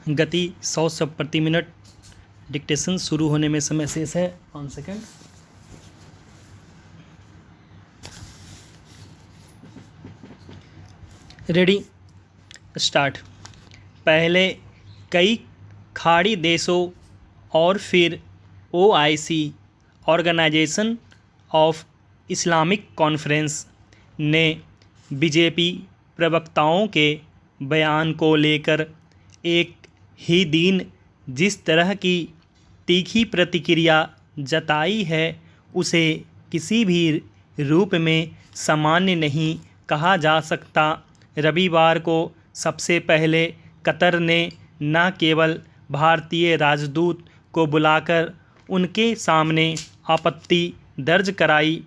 गति 100 शब्द प्रति मिनट। डिक्टेशन शुरू होने में समय शेष है 5 सेकंड। Ready, start. पहले कई खाड़ी देशों और फिर OIC Organisation of Islamic Conference ने बीजेपी प्रवक्ताओं के बयान को लेकर एक ही दिन जिस तरह की तीखी प्रतिक्रिया जताई है उसे किसी भी रूप में सामान्य नहीं कहा जा सकता। रविवार को सबसे पहले कतर ने न केवल भारतीय राजदूत को बुलाकर उनके सामने आपत्ति दर्ज कराई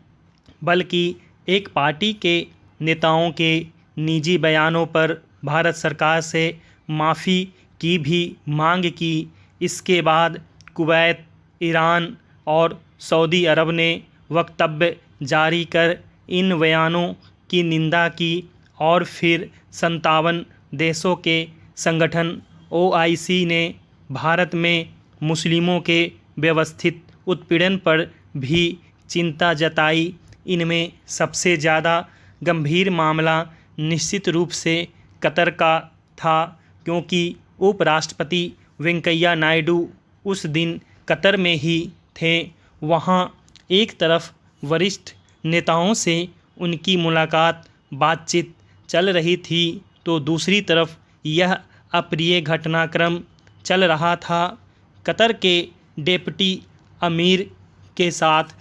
बल्कि एक पार्टी के नेताओं के निजी बयानों पर भारत सरकार से माफ़ी की भी मांग की। इसके बाद कुवैत, ईरान और सऊदी अरब ने वक्तव्य जारी कर इन बयानों की निंदा की और फिर 57 देशों के संगठन OIC ने भारत में मुस्लिमों के व्यवस्थित उत्पीड़न पर भी चिंता जताई। इनमें सबसे ज़्यादा गंभीर मामला निश्चित रूप से कतर का था, क्योंकि उपराष्ट्रपति वेंकैया नायडू उस दिन कतर में ही थे। वहाँ एक तरफ वरिष्ठ नेताओं से उनकी बातचीत चल रही थी तो दूसरी तरफ यह अप्रिय घटनाक्रम चल रहा था। कतर के डिप्टी अमीर के साथ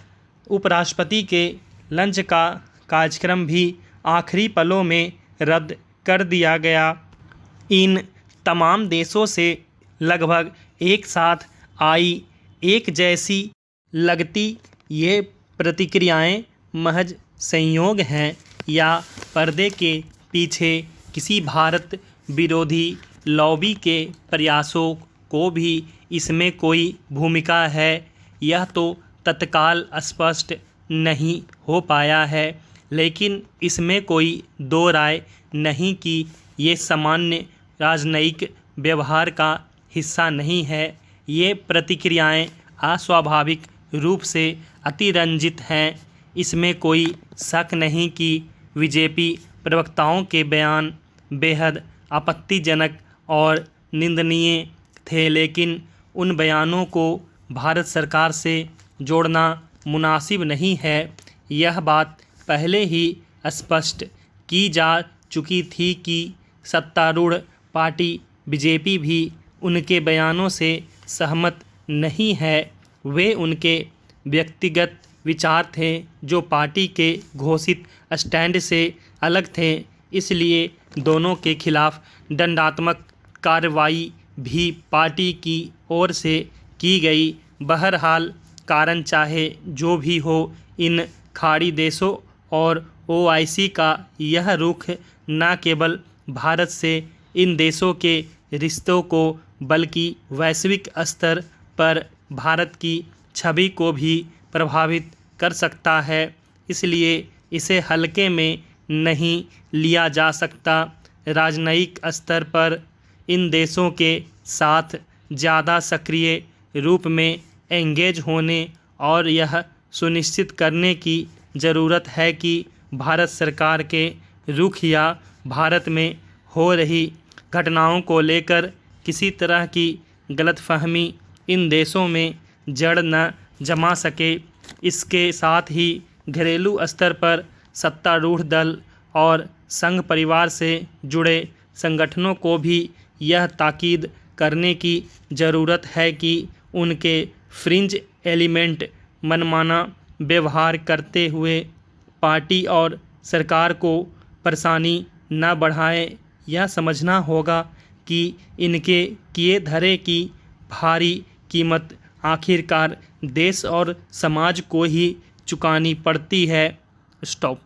उपराष्ट्रपति के लंच का कार्यक्रम भी आखिरी पलों में रद्द कर दिया गया। इन तमाम देशों से लगभग एक साथ आई एक जैसी लगती ये प्रतिक्रियाएं महज संयोग हैं या पर्दे के पीछे किसी भारत विरोधी लॉबी के प्रयासों को भी इसमें कोई भूमिका है, यह तो तत्काल स्पष्ट नहीं हो पाया है। लेकिन इसमें कोई दो राय नहीं कि ये सामान्य राजनयिक व्यवहार का हिस्सा नहीं है। ये प्रतिक्रियाएं अस्वाभाविक रूप से अतिरंजित हैं। इसमें कोई शक नहीं कि बीजेपी प्रवक्ताओं के बयान बेहद आपत्तिजनक और निंदनीय थे, लेकिन उन बयानों को भारत सरकार से जोड़ना मुनासिब नहीं है। यह बात पहले ही स्पष्ट की जा चुकी थी कि सत्तारूढ़ पार्टी बीजेपी भी उनके बयानों से सहमत नहीं है। वे उनके व्यक्तिगत विचार थे जो पार्टी के घोषित स्टैंड से अलग थे, इसलिए दोनों के खिलाफ दंडात्मक कार्रवाई भी पार्टी की ओर से की गई। बहरहाल कारण चाहे जो भी हो, इन खाड़ी देशों और OIC का यह रुख न केवल भारत से इन देशों के रिश्तों को बल्कि वैश्विक स्तर पर भारत की छवि को भी प्रभावित कर सकता है। इसलिए इसे हल्के में नहीं लिया जा सकता। राजनयिक स्तर पर इन देशों के साथ ज़्यादा सक्रिय रूप में एंगेज होने और यह सुनिश्चित करने की ज़रूरत है कि भारत सरकार के रुख या भारत में हो रही घटनाओं को लेकर किसी तरह की गलतफहमी इन देशों में जड़ न जमा सके। इसके साथ ही घरेलू स्तर पर सत्तारूढ़ दल और संघ परिवार से जुड़े संगठनों को भी यह ताकीद करने की ज़रूरत है कि उनके फ्रिंज एलिमेंट मनमाना व्यवहार करते हुए पार्टी और सरकार को परेशानी न बढ़ाएं। यह समझना होगा कि इनके किए धरे की भारी कीमत आखिरकार देश और समाज को ही चुकानी पड़ती है। स्टॉप।